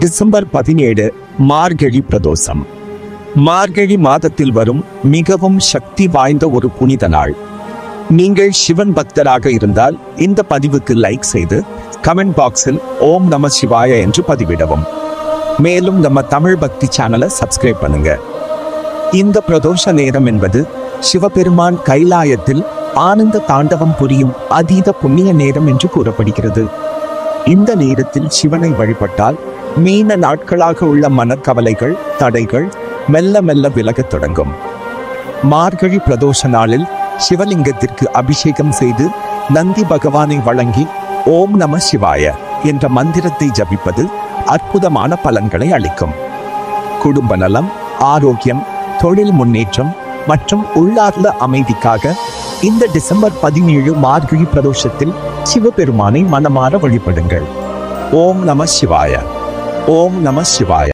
December 17 மார்கழி பிரதோஷம். மார்கழி மாதத்தில் வரும் மிகவும் சக்தி வாய்ந்த ஒரு புனித நாள். நீங்கள் சிவன் பக்தராக இருந்தால் இந்த பதிவுக்கு லைக் செய்து கமெண்ட் பாக்ஸில் ஓம் நம சிவாய என்று பதிவிடவும். மேலும் நம்ம தமிழ் பக்தி சேனலை சப்ஸ்கிரைப் பண்ணுங்க. இந்த பிரதோஷ நேரம் என்பது சிவபெருமான் கைலாயத்தில் ஆனந்த தாண்டவம் புரியும் அதீத புண்ணிய நேரம் என்று கூறப்படுகிறது. இந்த நேரத்தில் சிவனை வழிபட்டால் மீன நாட்களாக உள்ள மனக்கவலைகள், தடைகள் மெல்ல மெல்ல விலகத் தொடங்கும். மார்கழி பிரதோஷ நாளில் சிவலிங்கத்திற்கு அபிஷேகம் செய்து நந்தி பகவானை வழங்கி ஓம் நம சிவாய என்ற மந்திரத்தை ஜபிப்பது அற்புதமான பலன்களை அளிக்கும். குடும்ப நலம், ஆரோக்கியம், தொழில் முன்னேற்றம் மற்றும் உள்ளார்ந்த அமைதிக்காக இந்த டிசம்பர் 17 மார்கழி பிரதோஷத்தில் சிவபெருமானை மனமாற வழிபடுங்கள். ஓம் நம சிவாய. ஓம் நம சிவாய.